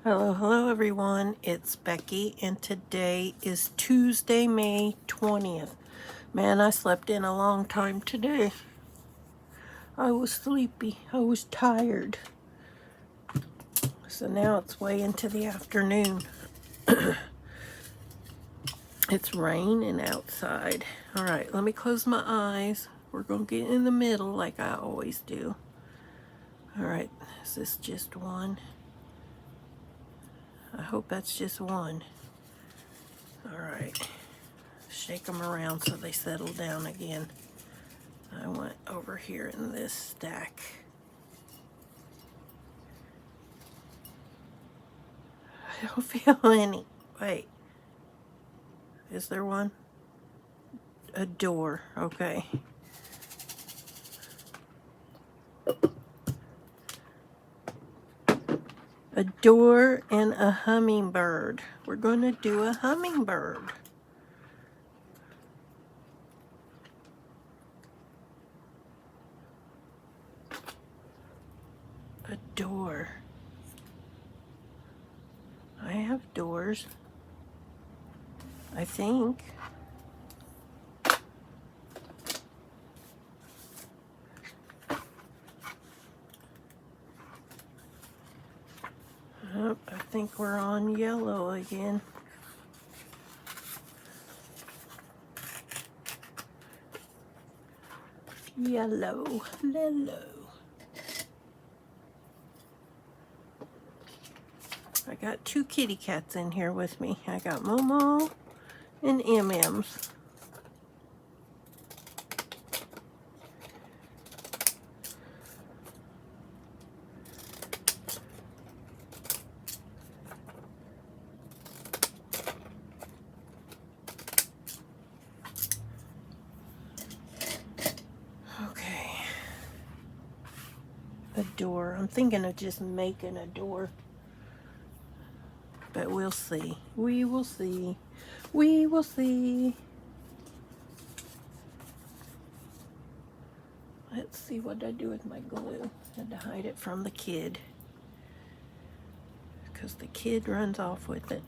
Hello everyone, it's Becky and today is Tuesday, May 20th. Man, I slept in a long time today. I was sleepy, I was tired. So now it's way into the afternoon. It's raining outside. Alright, let me close my eyes. We're going to get in the middle like I always do. Alright, is this just one? I hope that's just one. Alright. Shake them around so they settle down again. I went over here in this stack. I don't feel any. Wait. Is there one? A door. Okay. A door and a hummingbird. We're going to do a hummingbird. A door. I have doors. I think. Oh, I think we're on yellow again. Yellow. Yellow. I got two kitty cats in here with me. I got Momo and M&M's. Okay. A door. I'm thinking of just making a door. But we'll see. We will see. We will see. Let's see what I do with my glue. I had to hide it from the kid. Because the kid runs off with it.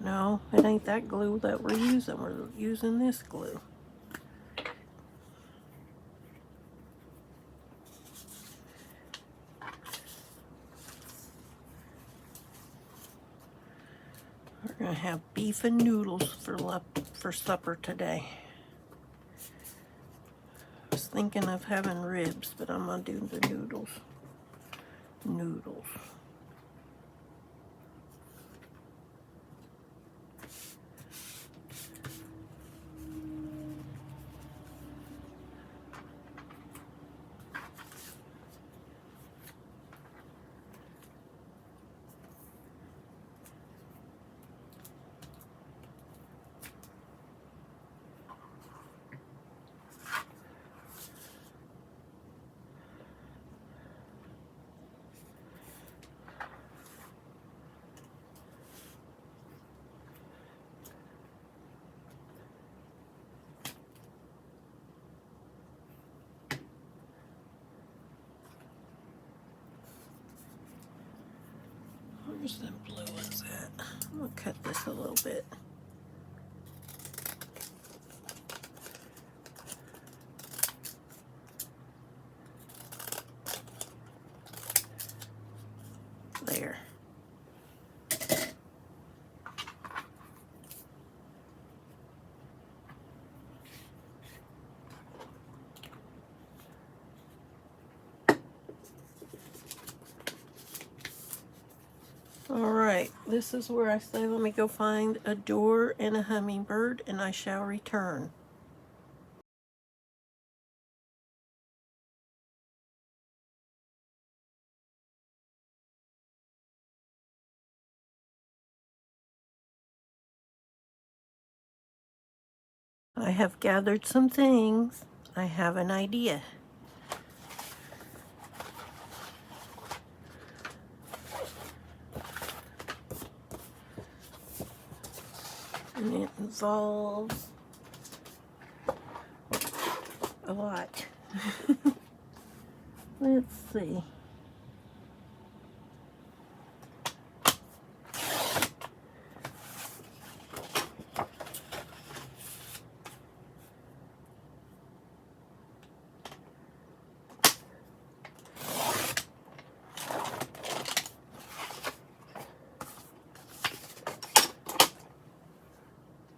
No, it ain't that glue that we're using. We're using this glue. We're going to have beef and noodles for supper today. I was thinking of having ribs, but I'm going to do the noodles. Noodles. Where's them blue ones at? I'm going to cut this a little bit. There. Alright, this is where I say let me go find a door and a hummingbird and I shall return. I have gathered some things. I have an idea. And it involves a lot. Let's see.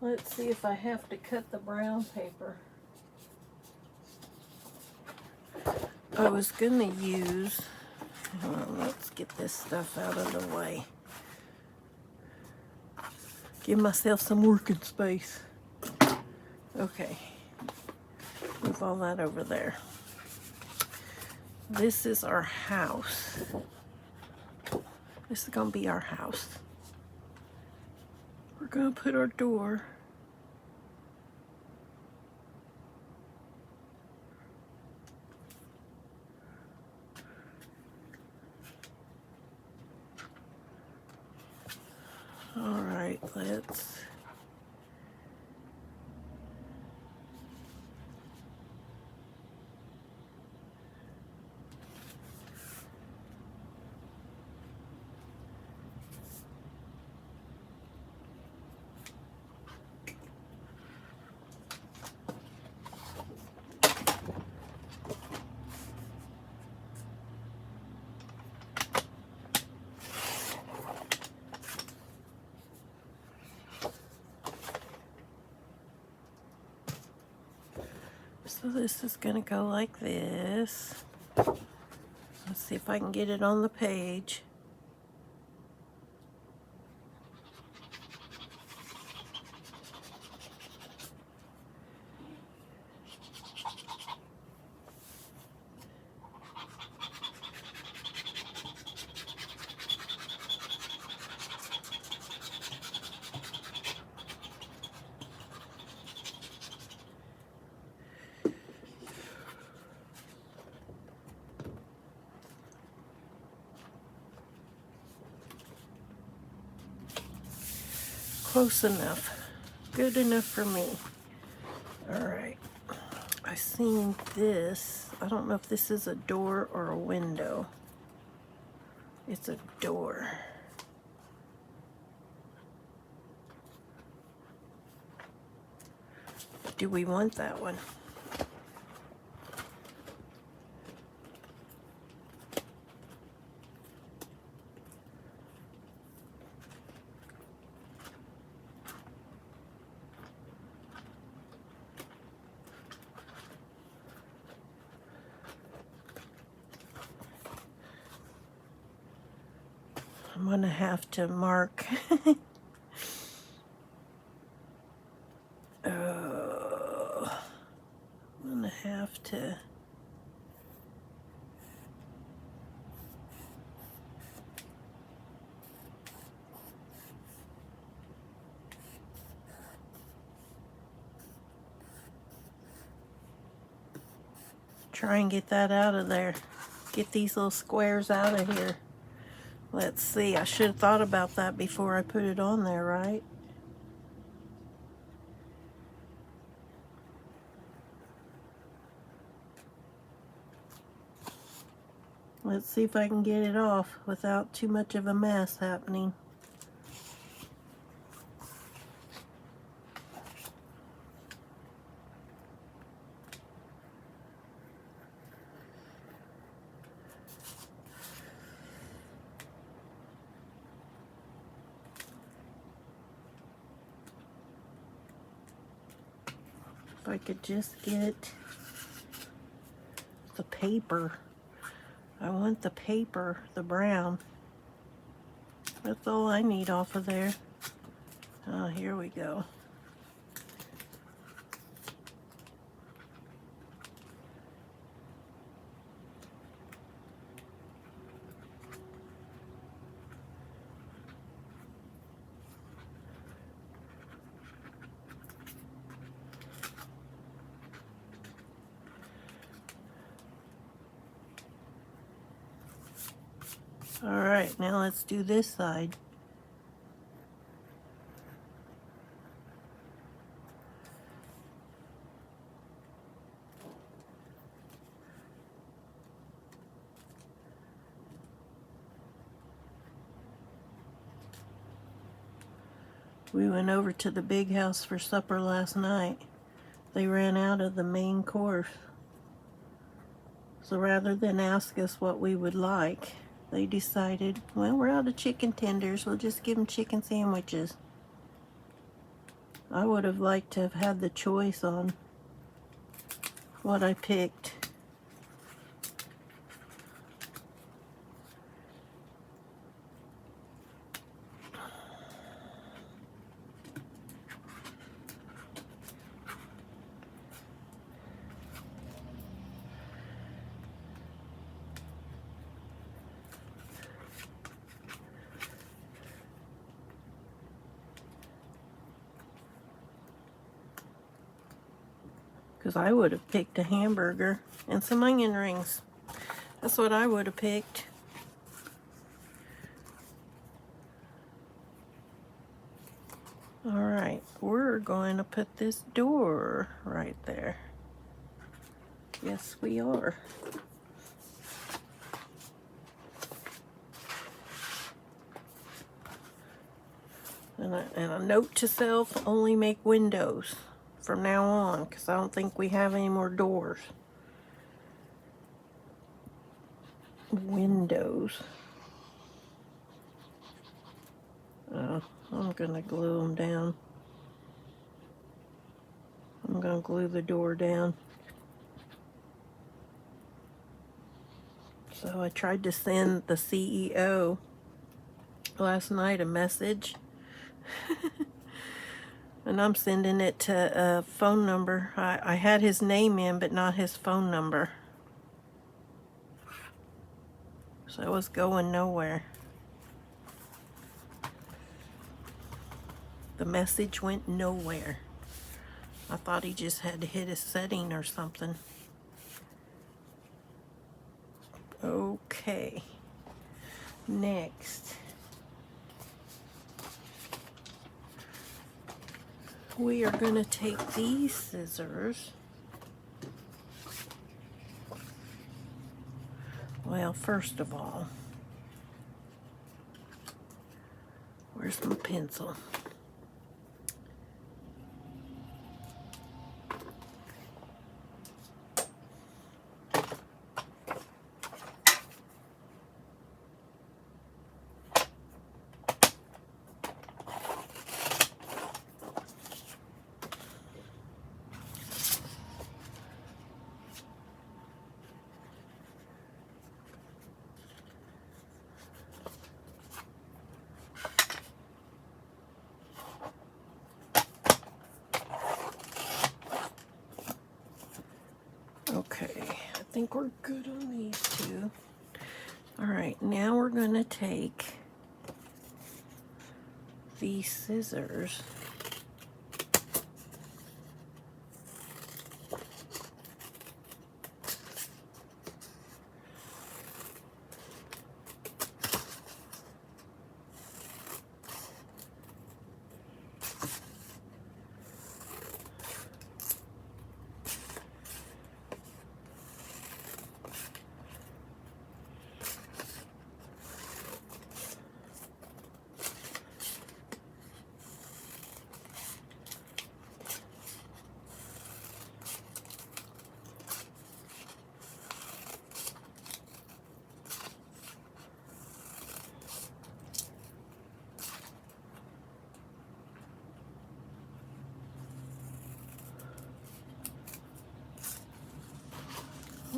Let's see if I have to cut the brown paper. I was gonna use, let's get this stuff out of the way. Give myself some working space. Okay, move all that over there. This is our house. This is gonna be our house. We're gonna put our door all right, let's so this is gonna go like this. Let's see if I can get it on the page. Close enough. Good enough for me. All right. I seen this. I don't know if this is a door or a window. It's a door. Do we want that one? I'm gonna have to mark. Oh, I'm gonna have to. Try and get that out of there. Get these little squares out of here. Let's see, I should have thought about that before I put it on there, right? Let's see if I can get it off without too much of a mess happening. If I could just get the paper. I want the paper, the brown. That's all I need off of there. Oh, here we go. All right, now let's do this side. We went over to the big house for supper last night. They ran out of the main course. So rather than ask us what we would like, they decided, well, we're out of chicken tenders. We'll just give them chicken sandwiches. I would have liked to have had the choice on what I picked. Because I would have picked a hamburger and some onion rings. That's what I would have picked. Alright, we're going to put this door right there. Yes, we are. And a note to self, only make windows from now on, because I don't think we have any more doors. Windows. Oh, I'm going to glue them down. I'm going to glue the door down. So I tried to send the CEO last night a message. And I'm sending it to a phone number. I had his name in, but not his phone number. So it was going nowhere. The message went nowhere. I thought he just had to hit a setting or something. Okay. Next. We are going to take these scissors. Well, first of all, where's my pencil? Okay, I think we're good on these two. All right, now we're going to take these scissors .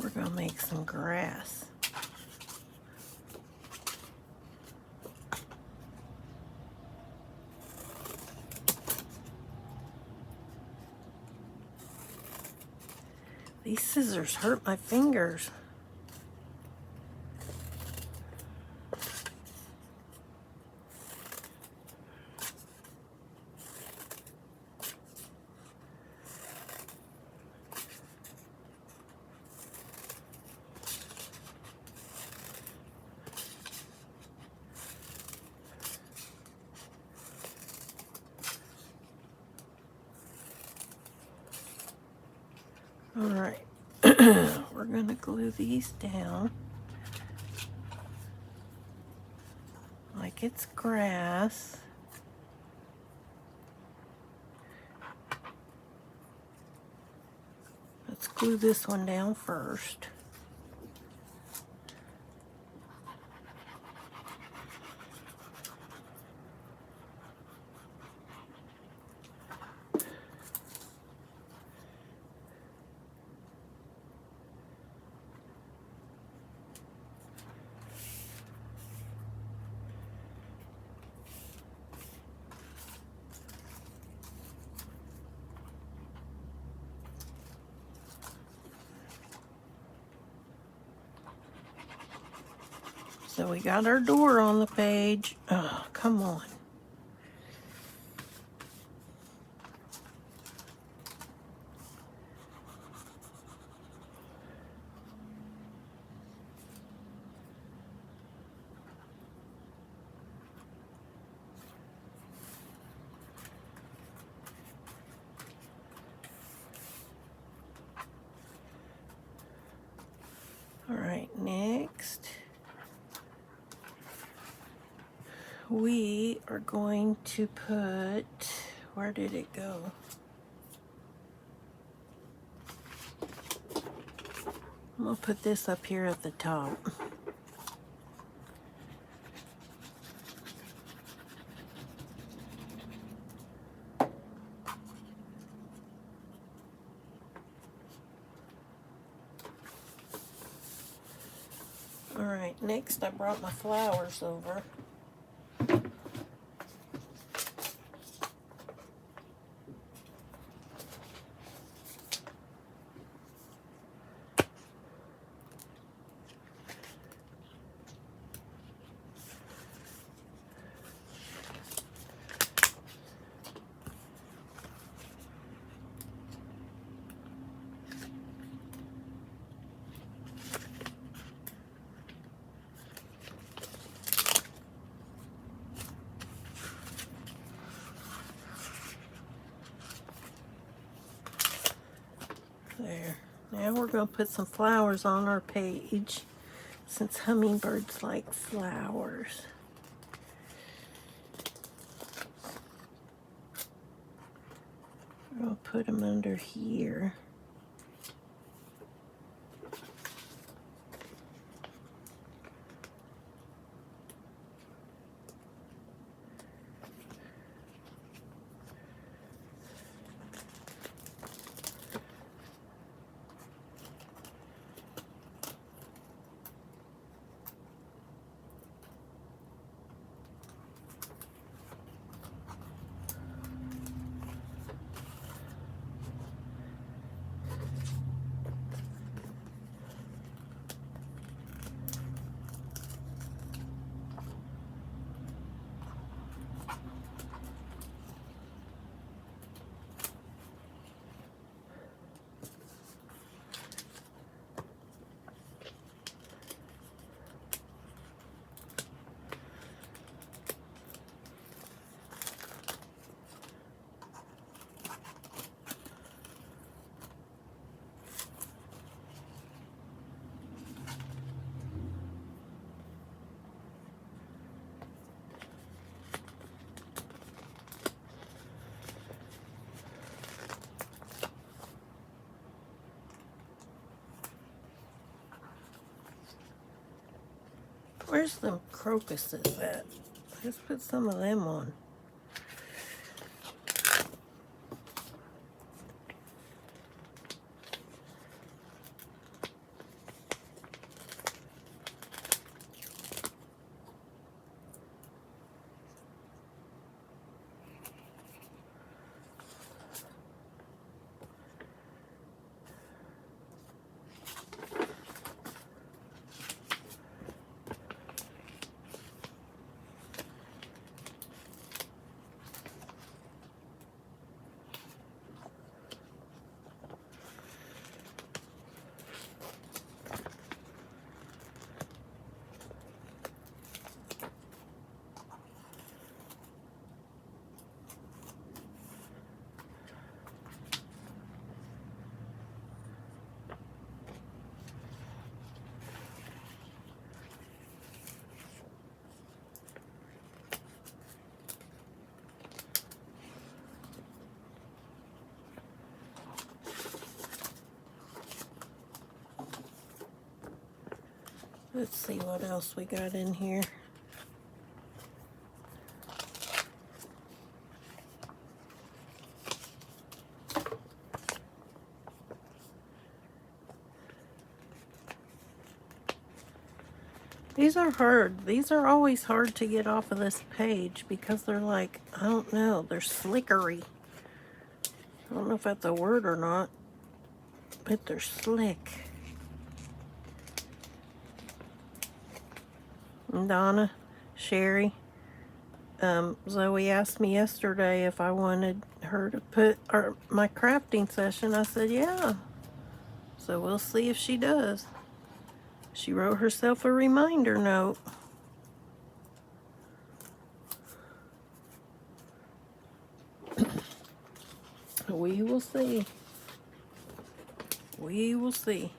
We're going to make some grass. These scissors hurt my fingers. All right, we're going to glue these down like it's grass. Let's glue this one down first. So we got our door on the page. Oh, come on. All right, next we are going to put, where did it go? I'm gonna put this up here at the top. All right, next I brought my flowers over. There. Now we're going to put some flowers on our page since hummingbirds like flowers. I'll put them under here. Where's the crocuses at? Let's put some of them on. Let's see what else we got in here. These are hard. These are always hard to get off of this page because they're like, I don't know, they're slickery. I don't know if that's a word or not, but they're slick. And Donna, Sherry, Zoe asked me yesterday if I wanted her to put my crafting session. I said, yeah. So we'll see if she does. She wrote herself a reminder note. We will see. We will see.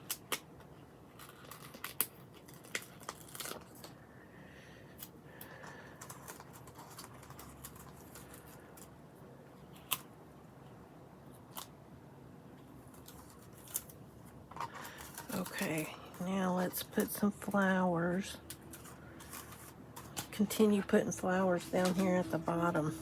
Okay, now let's put some flowers. Continue putting flowers down here at the bottom.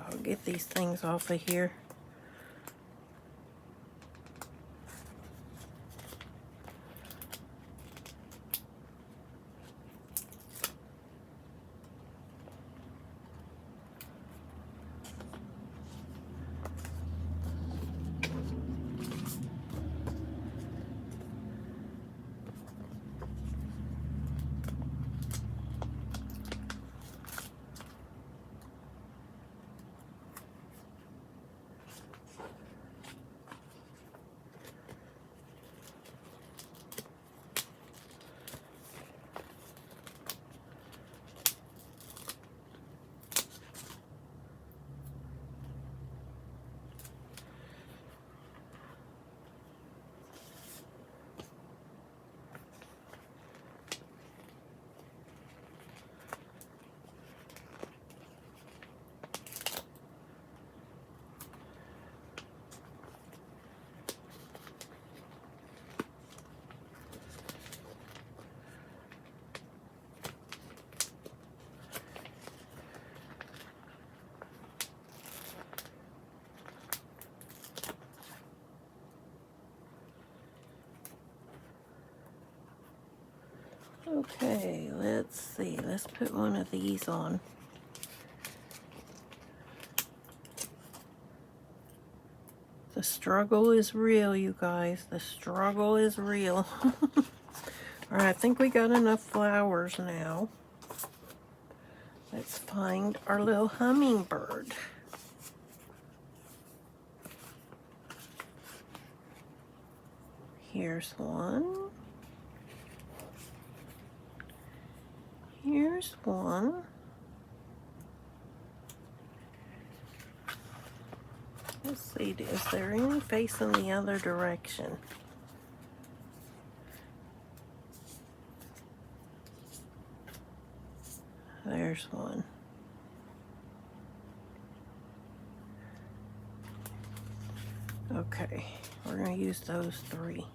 I'll get these things off of here. Okay, let's see. Let's put one of these on. The struggle is real, you guys. The struggle is real. All right, I think we got enough flowers now. Let's find our little hummingbird. Here's one. Here's one. Let's see, is there any facing the other direction? There's one. Okay, we're going to use those three.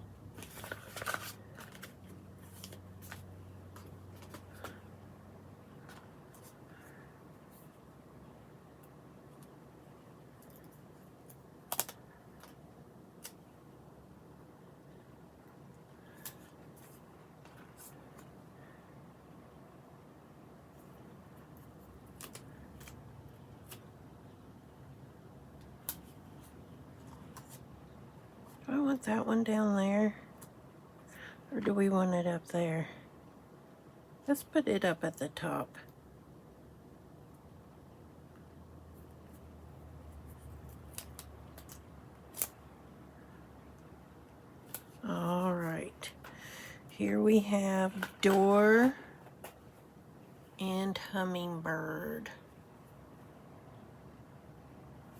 Do I want that one down there? Or do we want it up there? Let's put it up at the top. All right. Here we have door and hummingbird.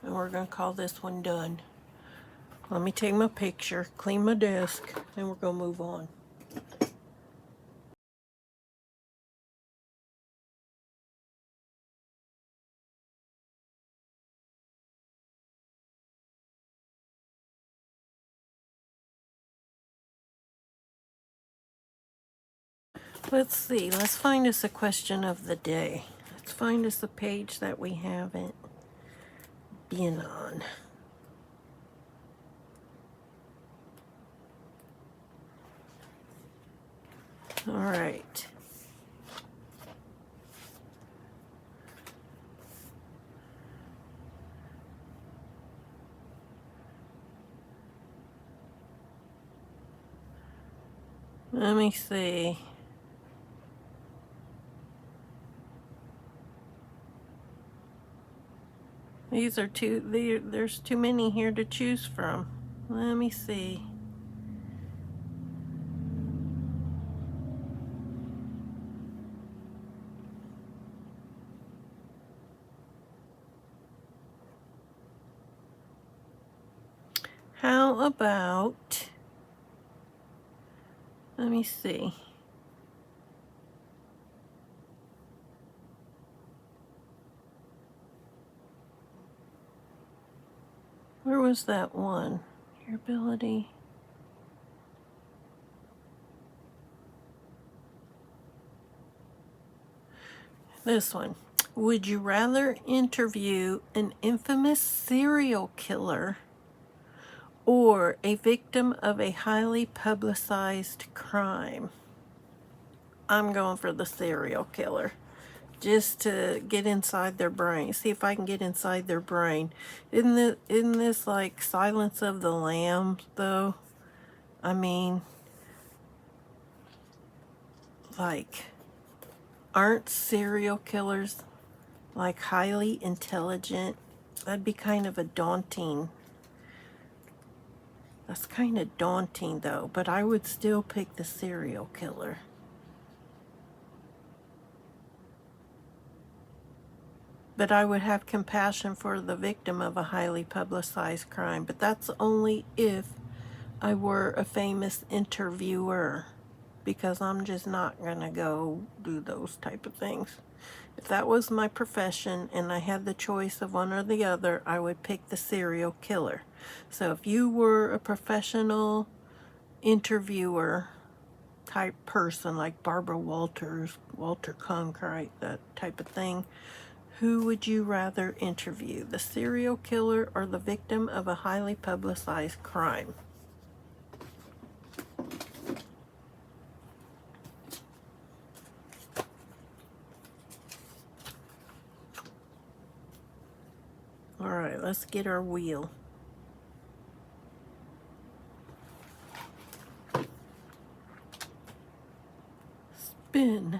And we're going to call this one done. Let me take my picture, clean my desk, and we're going to move on. Let's see, let's find us a question of the day. Let's find us a page that we haven't been on. All right. Let me see. These are there's too many here to choose from. Let me see. How about, let me see. Where was that one? Your ability. This one. Would you rather interview an infamous serial killer or a victim of a highly publicized crime? I'm going for the serial killer. Just to get inside their brain. See if I can get inside their brain. Isn't this like Silence of the Lambs, though? I mean, like, aren't serial killers, like, highly intelligent? That'd be kind of a daunting. That's kind of daunting, though. But I would still pick the serial killer. But I would have compassion for the victim of a highly publicized crime. But that's only if I were a famous interviewer, because I'm just not going to go do those type of things. If that was my profession and I had the choice of one or the other, I would pick the serial killer. So if you were a professional interviewer type person like Barbara Walters, Walter Cronkite, that type of thing, who would you rather interview, the serial killer or the victim of a highly publicized crime? All right, let's get our wheel. Spin.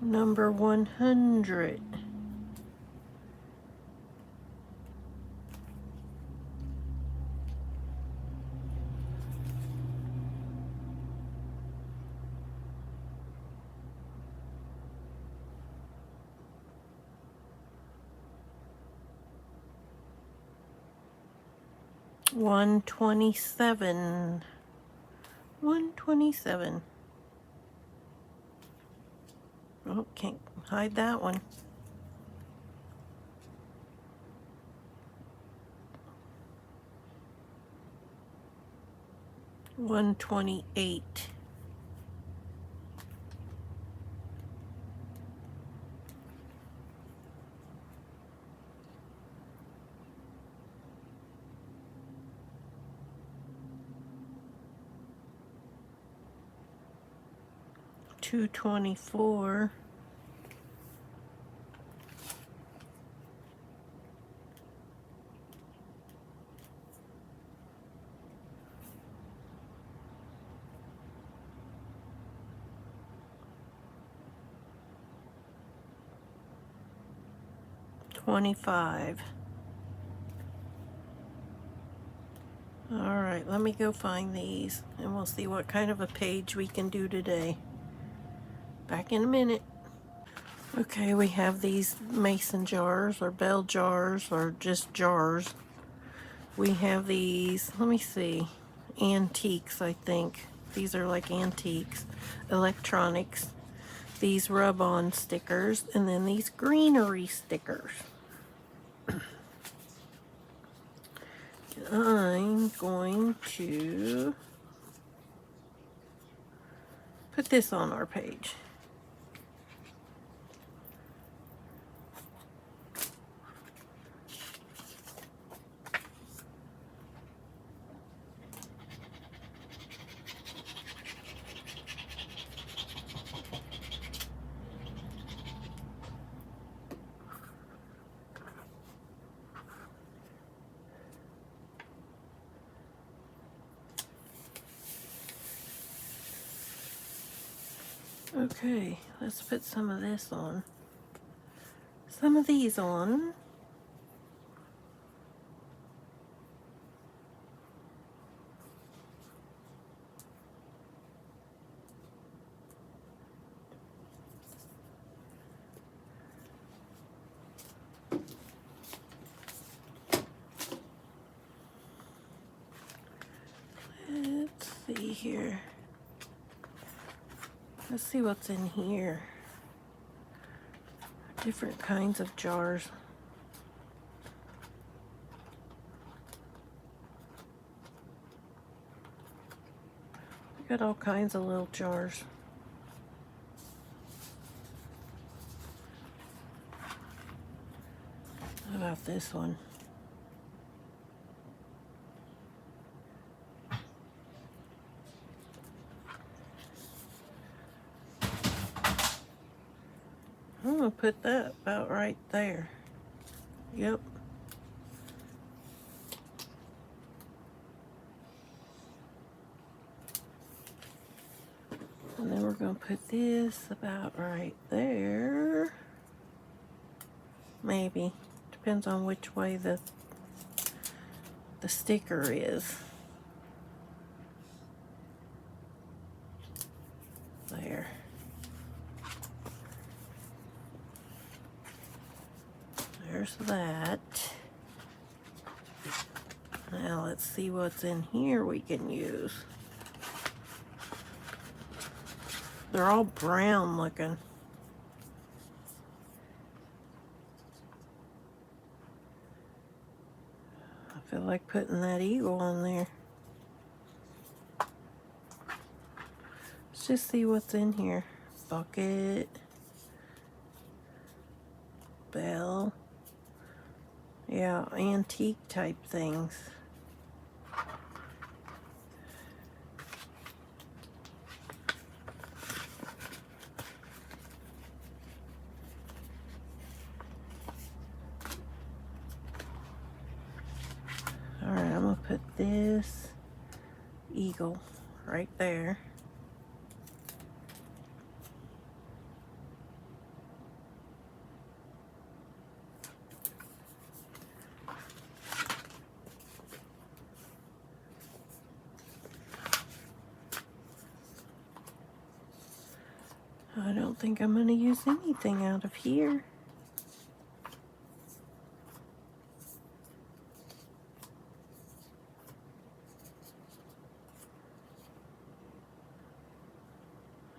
Number 100. One 27. 127. Oh, can't hide that one. 128. 224. 25. All right, let me go find these and we'll see what kind of a page we can do today. Back in a minute. Okay, we have these mason jars or bell jars or just jars. We have these, let me see, antiques, I think. These are like antiques. Electronics. These rub-on stickers. And then these greenery stickers. I'm going to put this on our page. Okay, let's put some of this on. Some of these on. Let's see here. Let's see what's in here. Different kinds of jars. Got all kinds of little jars. How about this one? I'm gonna put that about right there. Yep. And then we're gonna put this about right there. Maybe. Depends on which way the sticker is. There. There's that. Now let's see what's in here we can use. They're all brown looking. I feel like putting that eagle on there. Let's just see what's in here. Bucket. Bell. Yeah, antique type things. Alright, I'm gonna put this eagle right there. I don't think I'm gonna use anything out of here.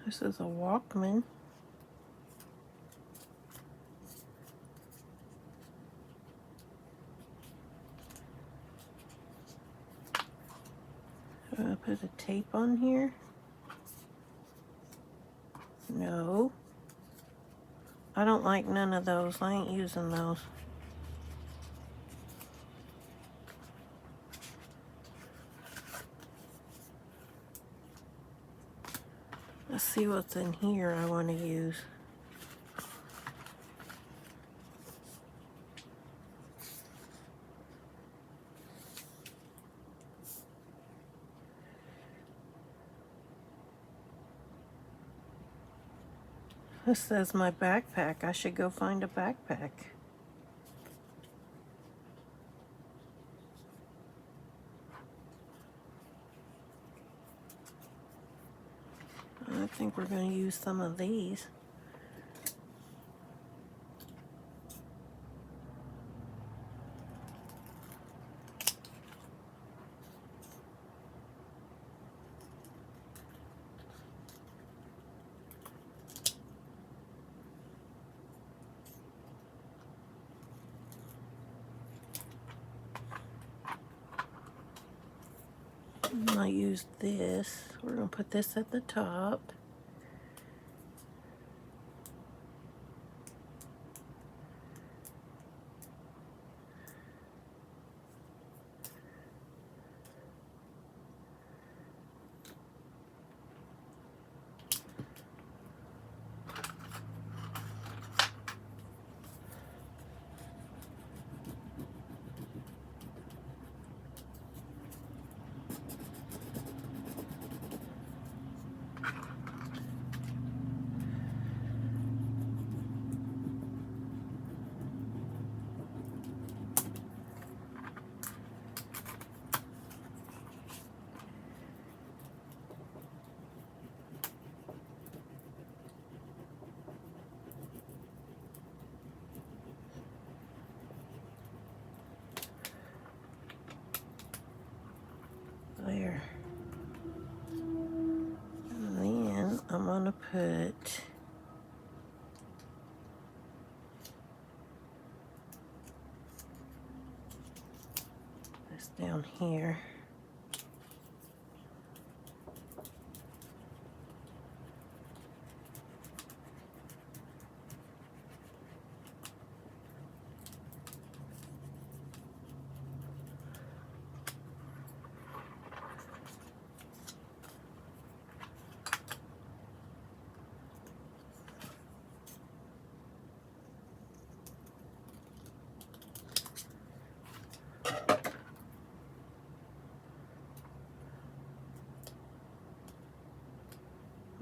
This is a Walkman. I'm gonna put a tape on here. No. I don't like none of those. I ain't using those. Let's see what's in here I want to use. This says my backpack. I should go find a backpack. I think we're going to use some of these. I used this. We're going to put this at the top. put this down here.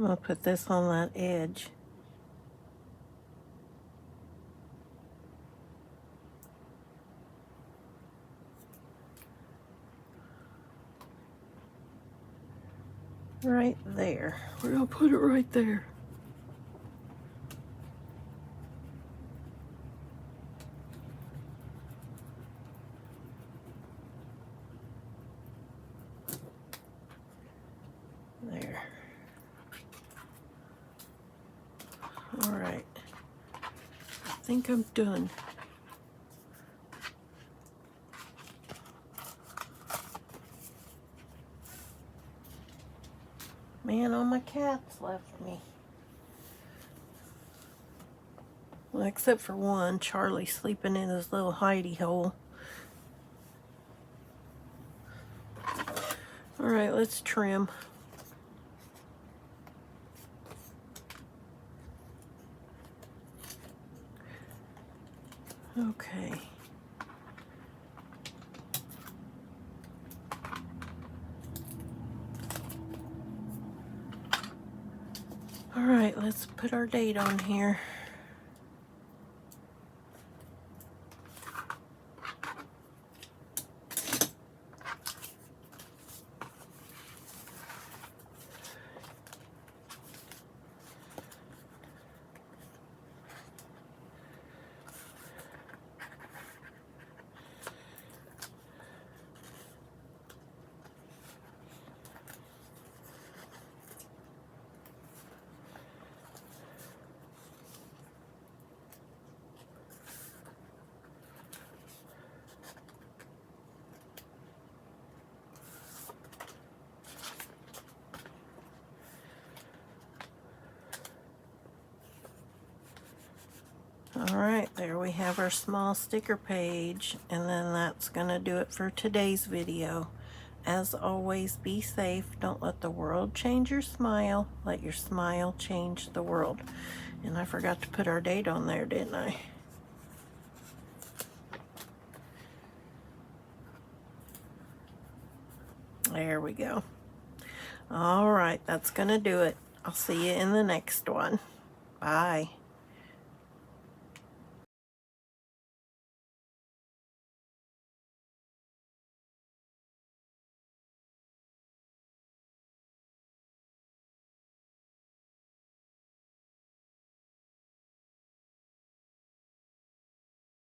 I'm going to put this on that edge. Right there. We're going to put it right there. There. All right. I think I'm done. Man, all my cats left me. Well, except for one, Charlie sleeping in his little hidey hole. All right, let's trim. Okay. All right, let's put our date on here. Alright, there we have our small sticker page, and then that's going to do it for today's video. As always, be safe. Don't let the world change your smile. Let your smile change the world. And I forgot to put our date on there, didn't I? There we go. Alright, that's going to do it. I'll see you in the next one. Bye.